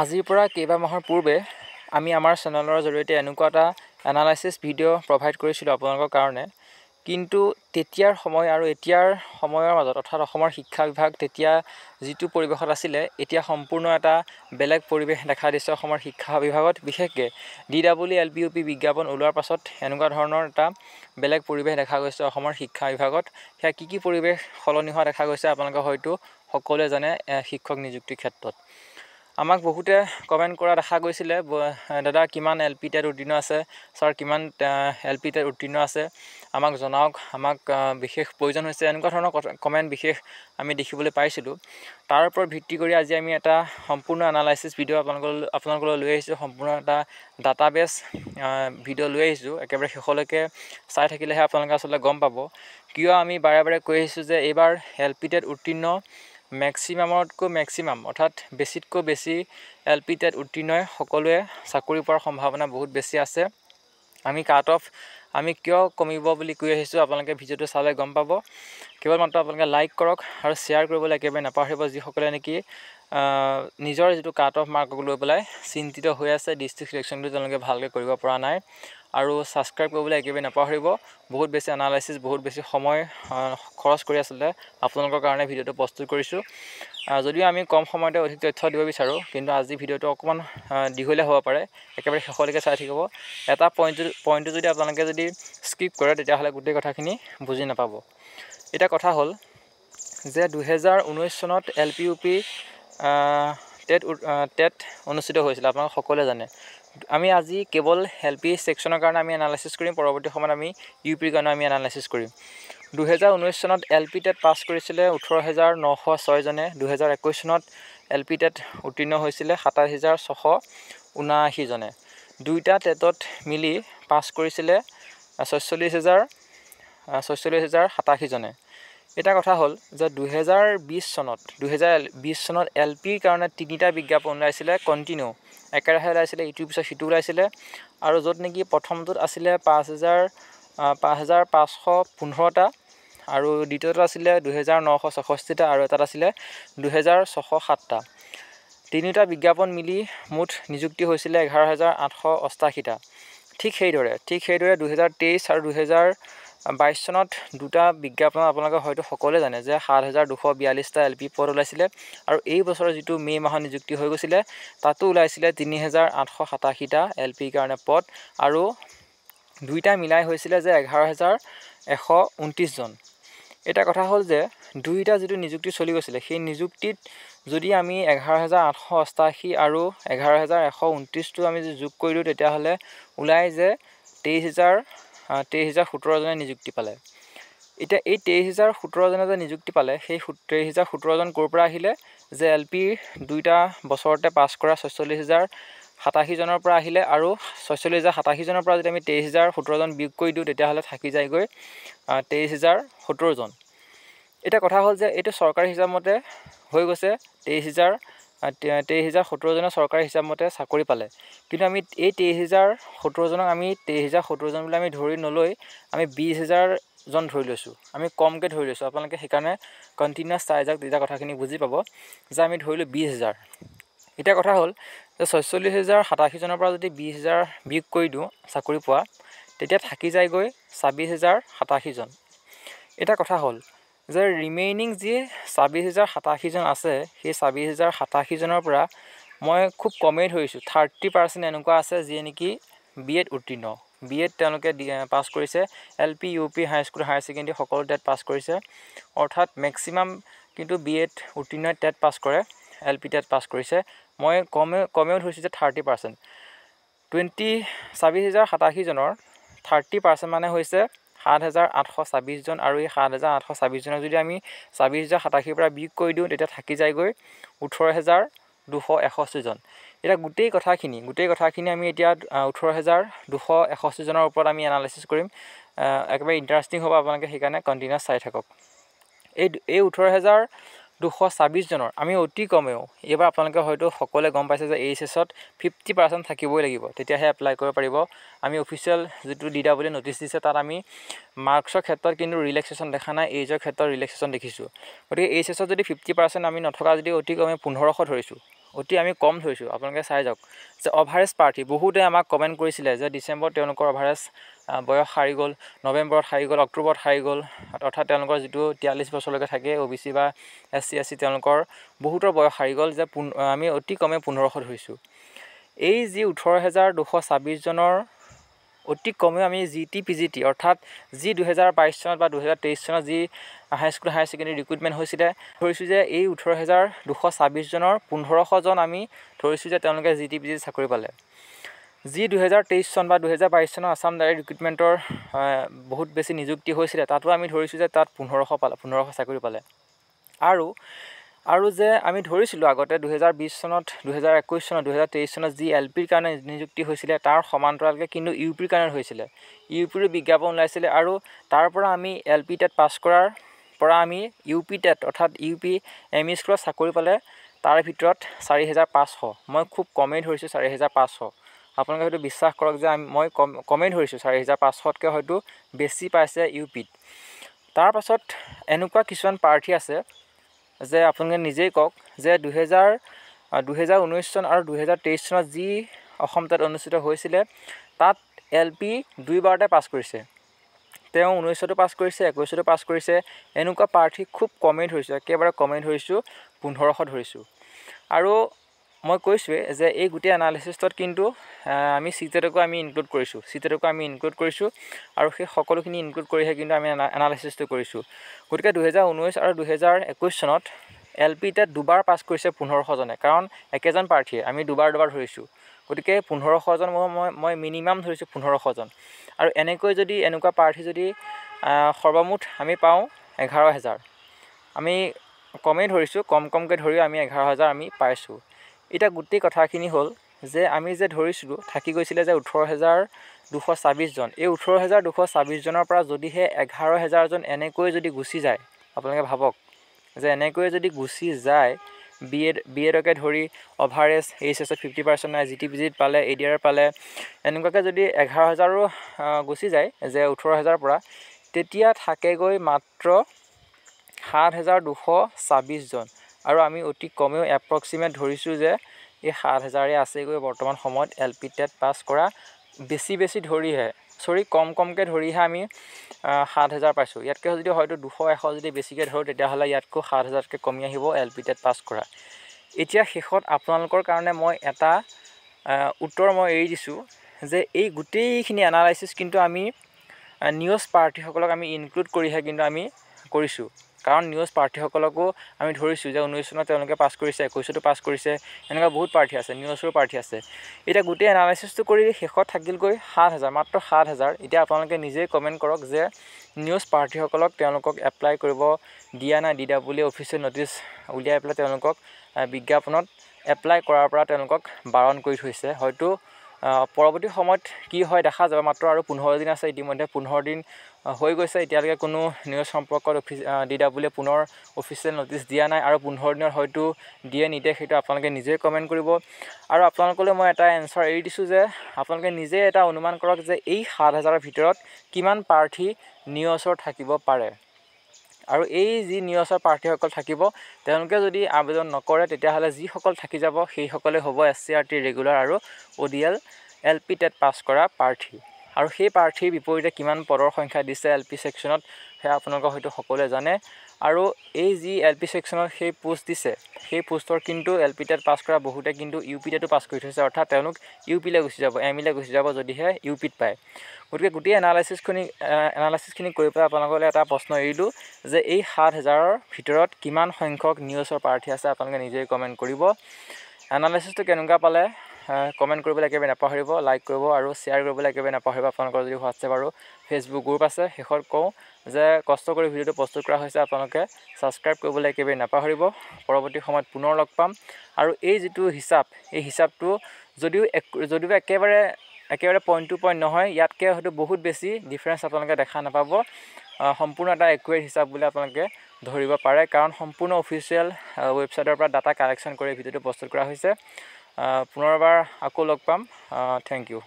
আজিৰ পৰা কেইবা মাহৰ পূৰ্বে আমি আমাৰ চেনেলৰ জৰিয়তে এনেকুৱা এটা এনালাইচিছ ভিডিঅ' প্ৰভাইড কৰিছিলোঁ আপোনালোকৰ কাৰণে। কিন্তু তেতিয়াৰ সময় আৰু এতিয়াৰ সময়ৰ মাজত অৰ্থাৎ অসমৰ শিক্ষা বিভাগ তেতিয়া যিটো পৰিৱেশত আছিলে, এতিয়া সম্পূৰ্ণ এটা বেলেগ পৰিৱেশ দেখা দিছে অসমৰ শিক্ষা বিভাগত। বিশেষকৈ DEELP বিজ্ঞাপন ওলোৱাৰ পাছত এনেকুৱা ধৰণৰ এটা বেলেগ পৰিৱেশ দেখা গৈছে অসমৰ শিক্ষা বিভাগত। সেয়া কি পৰিৱেশ সলনি হোৱা দেখা গৈছে আপোনালোকে হয়তো সকলোৱে জানে শিক্ষক নিযুক্তিৰ ক্ষেত্ৰত। আমাক বহুতে কমেণ্ট কৰা দেখা গৈছিলে, দাদা কিমান LP টেট উত্তীৰ্ণ আছে, ছাৰ কিমান LP টেট উত্তীৰ্ণ আছে, আমাক জনাওক, আমাক বিশেষ প্ৰয়োজন হৈছে, এনেকুৱা ধৰণৰ কমেণ্ট বিশেষ আমি দেখিবলৈ পাইছিলোঁ। তাৰ ওপৰত ভিত্তি কৰি আজি আমি এটা সম্পূৰ্ণ এনালাইচিছ ভিডিঅ' আপোনালোকলৈ লৈ আহিছোঁ। সম্পূৰ্ণ এটা ডাটাবেছ ভিডিঅ' লৈ আহিছোঁ। একেবাৰে শেষলৈকে চাই থাকিলেহে আপোনালোকে আচলতে গম পাব কিয় আমি বাৰে বাৰে কৈ আহিছোঁ যে এইবাৰ LP টেট উত্তীৰ্ণ মেক্সিমামতকৈ মেক্সিমাম অৰ্থাৎ বেছিতকৈ বেছি LP টেট উত্তীৰ্ণই সকলোৱে চাকৰি পোৱাৰ সম্ভাৱনা বহুত বেছি আছে। আমি কাট অফ আমি কিয় কমিব বুলি কৈ আহিছোঁ, আপোনালোকে ভিডিঅ'টো চালে গম পাব। কেৱল মাত্ৰ আপোনালোকে লাইক কৰক আৰু শ্বেয়াৰ কৰিবলৈ একেবাৰে নাপাহৰিব, যিসকলে নেকি নিজৰ যিটো কাট অফ মাৰ্কক লৈ পেলাই চিন্তিত হৈ আছে, ডিষ্ট্ৰিক্ট চিলেকশ্যনটো তেওঁলোকে ভালকৈ কৰিব পৰা নাই। আৰু ছাবস্ক্ৰাইব কৰিবলৈ একেবাৰে নাপাহৰিব। বহুত বেছি এনালাইচিছ, বহুত বেছি সময় খৰচ কৰি আচলতে আপোনালোকৰ কাৰণে ভিডিঅ'টো প্ৰস্তুত কৰিছোঁ। যদিও আমি কম সময়তে অধিক তথ্য দিব বিচাৰোঁ, কিন্তু আজি ভিডিঅ'টো অকণমান দীঘলীয়া হ'ব পাৰে, একেবাৰে শেষলৈকে চাই থাকিব। এটা পইণ্টটো যদি আপোনালোকে যদি স্কিপ কৰে তেতিয়াহ'লে গোটেই কথাখিনি বুজি নাপাব। এতিয়া কথা হ'ল যে 2019 চনত LP টেট অনুষ্ঠিত হৈছিলে, আপোনালোকে সকলোৱে জানে। আমি আজি কেৱল LP ছেকশ্যনৰ কাৰণে আমি এনালাইচিছ কৰিম, পৰৱৰ্তী সময়ত আমি UPৰ কাৰণে আমি এনালাইচিছ কৰিম। 2019 চনত LP টেট পাছ কৰিছিলে 18,906 জনে। 2021 চনত LP টেট উত্তীৰ্ণ হৈছিলে 27,679 জনে। দুইটা টেটত মিলি পাছ কৰিছিলে 46,087 জনে। এটা কথা হ'ল যে 2020 চনত LPৰ কাৰণে 3টা বিজ্ঞাপন ওলাইছিলে কণ্টিনিউ, একেৰাহে ওলাইছিলে, ইটোৰ পিছত সিটো ওলাইছিলে। আৰু য'ত নেকি প্ৰথমটোত আছিলে 5,515টা আৰু দ্বিতীয়টোত আছিলে 2,964টা আৰু এটাত আছিলে 2,607টা। তিনিটা বিজ্ঞাপন মিলি মুঠ নিযুক্তি হৈছিলে 11,888টা। ঠিক সেইদৰে 2023 আৰু 2022 চনত দুটা বিজ্ঞাপন আপোনালোকে হয়তো সকলোৱে জানে যে 7,242টা LP পদ ওলাইছিলে। আৰু এই বছৰৰ যিটো মে' মাহত নিযুক্তি হৈ গৈছিলে তাতো ওলাইছিলে 3,887টা LPৰ কাৰণে পদ, আৰু দুইটা মিলাই হৈছিলে যে 11,129 জন। এটা কথা হ'ল যে দুইটা যিটো নিযুক্তি চলি গৈছিলে, সেই নিযুক্তিত যদি আমি 11,888 আৰু 11,129টো আমি যদি যোগ কৰি দিওঁ তেতিয়াহ'লে ওলাই যে 23,017 জনে নিযুক্তি পালে। এতিয়া এই 23,017 জনে যে নিযুক্তি পালে, সেই 23,017 জন ক'ৰ পৰা আহিলে, যে LP দুইটা বছৰতে পাছ কৰা 46,087 জনৰ পৰা আহিলে। আৰু 46,087 জনৰ পৰা যদি আমি 23,017 জন বিয়োগ কৰি দিওঁ তেতিয়াহ'লে থাকি যায়গৈ 23,017 জন। এটা কথা হ'ল যে এইটো চৰকাৰী হিচাপ মতে হৈ গৈছে 23,017 জনে চৰকাৰী হিচাপ মতে চাকৰি পালে। কিন্তু আমি এই 23,017 জনক আমি 23,017 জন বুলি আমি ধৰি নলৈ আমি 20,000 জন ধৰি লৈছোঁ, আমি কমকৈ ধৰি লৈছোঁ। আপোনালোকে সেইকাৰণে কণ্টিনিউৱাছ চাই যাওক, তেতিয়া কথাখিনি বুজি পাব যে আমি ধৰিলোঁ 20,000। এতিয়া কথা হ'ল যে 46,087 জনৰ পৰা যদি 20,000 বিয়োগ কৰি দিওঁ চাকৰি পোৱা, তেতিয়া থাকি যায়গৈ 26,087 জন। এটা কথা হ'ল যে ৰিমেইনিং যি 26,087 জন আছে, সেই 26,087 জনৰ পৰা মই খুব কমেই ধৰিছোঁ 30% এনেকুৱা আছে যিয়ে নেকি BEd উত্তীৰ্ণ। BEd তেওঁলোকে পাছ কৰিছে, LP, UP, high school, higher secondary সকলো টেট পাছ কৰিছে। অৰ্থাৎ মেক্সিমাম কিন্তু BEd উত্তীৰ্ণ টেট পাছ কৰে, LP টেট পাছ কৰিছে। মই কমেও ধৰিছোঁ যে 30%। 26,087 জনৰ 30% মানে হৈছে 7,826 জন। আৰু এই 7,826 জনক যদি আমি 26,087 পৰা বিয়োগ কৰি দিওঁ তেতিয়া থাকি যায়গৈ 18,261 জন। এতিয়া গোটেই কথাখিনি আমি এতিয়া 18,261 জনৰ ওপৰত আমি এনালাইচিছ কৰিম। একেবাৰে ইণ্টাৰেষ্টিং হ'ব, আপোনালোকে সেইকাৰণে কণ্টিনিউৱাছ চাই থাকক। এই 18,226 জনৰ আমি অতি কমেও এইবাৰ আপোনালোকে হয়তো সকলোৱে গম পাইছে যে HSত 50% থাকিবই লাগিব, তেতিয়াহে এপ্লাই কৰিব পাৰিব। আমি অফিচিয়েল যিটো DEEL ন'টিচ দিছে তাত আমি মাৰ্কছৰ ক্ষেত্ৰত কিন্তু ৰিলেক্সেশ্যন দেখা নাই, এইজৰ ক্ষেত্ৰত ৰিলেক্সেশ্যন দেখিছোঁ। গতিকে HSত যদি 50% আমি নথকা যদি অতি কমে 1,500 ধৰিছোঁ, অতি আমি কম ধৰিছোঁ। আপোনালোকে চাই যাওক যে অভাৰেজ প্ৰাৰ্থী বহুতে আমাক কমেণ্ট কৰিছিলে যে ডিচেম্বৰত তেওঁলোকৰ অভাৰেজ বয়স সাৰি গ'ল, নৱেম্বৰত সাৰি গ'ল, অক্টোবৰত সাৰি গ'ল, অৰ্থাৎ তেওঁলোকৰ যিটো 43 বছৰলৈকে থাকে OBC বা SC তেওঁলোকৰ বহুতৰ বয়স সাৰি গ'ল যে আমি অতি কমে 1500 ধৰিছোঁ। এই যি 18,226 জনৰ অতি কমেও আমি GT PGT অৰ্থাৎ যি 2022 চনত বা 2023 চনত যি হাইস্কুল হায়াৰ ছেকেণ্ডেৰী ৰিক্ৰুইটমেণ্ট হৈছিলে ধৰিছোঁ যে এই 18,226 জনৰ 1500 জন আমি ধৰিছোঁ যে তেওঁলোকে GT PGT চাকৰি পালে। যি 2023 চন বা 2022 চনৰ আছাম ডাইৰেক্ট ৰিক্ৰুইটমেণ্টৰ বহুত বেছি নিযুক্তি হৈছিলে তাতো আমি ধৰিছোঁ যে তাত 1500 চাকৰি পালে। আৰু যে আমি ধৰিছিলোঁ আগতে 2020 চনত 2021 চনত 2023 চনত যি LPৰ কাৰণে নিযুক্তি হৈছিলে তাৰ সমান্তৰালকৈ কিন্তু UPৰ কাৰণে হৈছিলে। UPৰ বিজ্ঞাপন ওলাইছিলে আৰু তাৰ পৰা আমি LP টেট পাছ কৰাৰ পৰা আমি UP টেট অৰ্থাৎ UP ME স্কুলত চাকৰি পালে তাৰ ভিতৰত 4,500। মই খুব কমেই ধৰিছোঁ 4,500। আপোনালোকে হয়তো বিশ্বাস কৰক যে মই কমেই ধৰিছোঁ 4,500তকৈ হয়তো বেছি পাইছে UPত। তাৰ পাছত এনেকুৱা কিছুমান প্ৰাৰ্থী আছে যে আপোনালোকে নিজেই কওক যে 2019 চন আৰু 2023 চনত যি অসম টেট অনুষ্ঠিত হৈছিলে তাত LP দুইবাৰতে পাছ কৰিছে। তেওঁ 19তো পাছ কৰিছে, 21তো পাছ কৰিছে। এনেকুৱা প্ৰাৰ্থী খুব কমেই ধৰিছোঁ, একেবাৰে কমেই ধৰিছোঁ, 1500 ধৰিছোঁ। আৰু মই কৈছোঁৱে যে এই গোটেই এনালাইচিছটোত কিন্তু আমি CTETকো আমি ইনক্লুড কৰিছোঁ আৰু সেই সকলোখিনি ইনক্লুড কৰিহে কিন্তু আমি এনালাইচিছটো কৰিছোঁ। গতিকে 2019 আৰু 2021 চনত LP টেট দুবাৰ পাছ কৰিছে 1500 জনে, কাৰণ একেজন প্ৰাৰ্থীয়ে আমি দুবাৰ ধৰিছোঁ। গতিকে 1500 জন মই মিনিমাম ধৰিছোঁ 1500 জন। আৰু এনেকুৱা প্ৰাৰ্থী যদি সৰ্বমুঠ আমি পাওঁ 11,000। আমি কমেই ধৰিছোঁ, কমকৈ ধৰিও আমি 11,000 আমি পাইছোঁ। এতিয়া গোটেই কথাখিনি হ'ল যে আমি যে ধৰিছিলোঁ থাকি গৈছিলে যে 18,226 জন। এই 18,226 জনৰ পৰা যদিহে 11,000 জন এনেকৈ যদি গুচি যায়, আপোনালোকে ভাবক যে এনেকৈ যদি গুচি যায় BEdকে ধৰি অভাৰেজ HSত 50% নাই, GT PGত পালে, ADR পালে, এনেকুৱাকৈ যদি 11,000ৰো গুচি যায় যে 18,000ৰ পৰা, তেতিয়া থাকেগৈ মাত্ৰ 7,226 জন। আৰু আমি অতি কমেও এপ্ৰক্সিমেট ধৰিছোঁ যে এই 7,000 আছেগৈ বৰ্তমান সময়ত LP টেট পাছ কৰা বেছি ধৰিহে কমকৈ ধৰিহে আমি 7,000 পাইছোঁ। ইয়াতকৈ যদি হয়তো 200-100 যদি বেছিকৈ ধৰোঁ তেতিয়াহ'লে ইয়াতকৈ 7,000তকৈ কমি আহিব LP টেট পাছ কৰা। এতিয়া শেষত আপোনালোকৰ কাৰণে মই এটা উত্তৰ মই এৰি দিছোঁ যে এই গোটেইখিনি এনালাইচিছ কিন্তু আমি নিউজ প্ৰাৰ্থীসকলক আমি ইনক্লুড কৰিহে কিন্তু আমি কৰিছোঁ। কাৰণ নিউজ প্ৰাৰ্থীসকলকো আমি ধৰিছোঁ যে 19 চনত তেওঁলোকে পাছ কৰিছে, 21তো পাছ কৰিছে, এনেকুৱা বহুত প্ৰাৰ্থী আছে, নিউজৰো প্ৰাৰ্থী আছে। এতিয়া গোটেই এনালাইচিছটো কৰি শেষত থাকিলগৈ 7,000, মাত্ৰ 7,000। এতিয়া আপোনালোকে নিজেই কমেণ্ট কৰক যে নিউজ প্ৰাৰ্থীসকলক তেওঁলোকক এপ্লাই কৰিব দিয়া নাই, DWE অফিচিয়েল ন'টিচ উলিয়াই পেলাই তেওঁলোকক বিজ্ঞাপনত এপ্লাই কৰাৰ পৰা তেওঁলোকক বাৰণ কৰি থৈছে। হয়তো পৰৱৰ্তী সময়ত কি হয় দেখা যাব। মাত্ৰ আৰু 15 দিন আছে, ইতিমধ্যে 15 দিন হৈ গৈছে, এতিয়ালৈকে কোনো নিউজ সম্পৰ্কত DWE পুনৰ অফিচিয়েল ন'টিচ দিয়া নাই আৰু 15 দিনত হয়তো দিয়ে নিদিয়ে সেইটো আপোনালোকে নিজেই কমেণ্ট কৰিব। আৰু আপোনালোকলৈ মই এটা এনচাৰ এৰি দিছোঁ যে আপোনালোকে নিজে এটা অনুমান কৰক যে এই 7,000ৰ ভিতৰত কিমান প্ৰাৰ্থী নিউজৰ থাকিব পাৰে। আৰু এই যি নিউজৰ প্ৰাৰ্থীসকল থাকিব তেওঁলোকে যদি আবেদন নকৰে তেতিয়াহ'লে যিসকল থাকি যাব সেইসকলে হ'ব SCRT ৰেগুলাৰ আৰু ODL LP টেট পাছ কৰা প্ৰাৰ্থী। আৰু সেই প্ৰাৰ্থীৰ বিপৰীতে কিমান পদৰ সংখ্যা দিছে LP ছেকশ্যনত সেয়া আপোনালোকে হয়তো সকলোৱে জানে। আৰু এই যি LP ছেকশ্যনত সেই পোষ্ট দিছে সেই পোষ্টৰ কিন্তু LP টেট পাছ কৰা বহুতে কিন্তু UP টেটো পাছ কৰি থৈছে, অৰ্থাৎ তেওঁলোক UPলৈ গুচি যাব, ME গুচি যাব যদিহে UPত পায়। গতিকে গোটেই এনালাইচিছখিনি কৰি পেলাই আপোনালোকলৈ এটা প্ৰশ্ন এৰিলোঁ যে এই 7,000ৰ ভিতৰত কিমান সংখ্যক নিউজৰ প্ৰাৰ্থী আছে আপোনালোকে নিজেই কমেণ্ট কৰিব। এনালাইচিছটো কেনেকুৱা পালে কমেণ্ট কৰিবলৈ একেবাৰে নাপাহৰিব, লাইক কৰিব আৰু শ্বেয়াৰ কৰিবলৈ একেবাৰে নাপাহৰিব। আপোনালোকৰ যদি হোৱাটছএপ আৰু ফেচবুক গ্ৰুপ আছে শেষত কওঁ যে কষ্ট কৰি ভিডিঅ'টো প্ৰস্তুত কৰা হৈছে, আপোনালোকে ছাবস্ক্ৰাইব কৰিবলৈ একেবাৰে নাপাহৰিব। পৰৱৰ্তী সময়ত পুনৰ লগ পাম। আৰু এই যিটো হিচাপ এই হিচাপটো যদিও একেবাৰে পইণ্ট টু পইণ্ট নহয়, ইয়াতকৈ হয়তো বহুত বেছি ডিফাৰেঞ্চ আপোনালোকে দেখা নাপাব। সম্পূৰ্ণ এটা একুৰেট হিচাপ বুলি আপোনালোকে ধৰিব পাৰে, কাৰণ সম্পূৰ্ণ অফিচিয়েল ৱেবছাইটৰ পৰা ডাটা কালেকশ্যন কৰি ভিডিঅ'টো প্ৰস্তুত কৰা হৈছে। পুনৰবাৰ আকৌ লগ পাম। Thank U.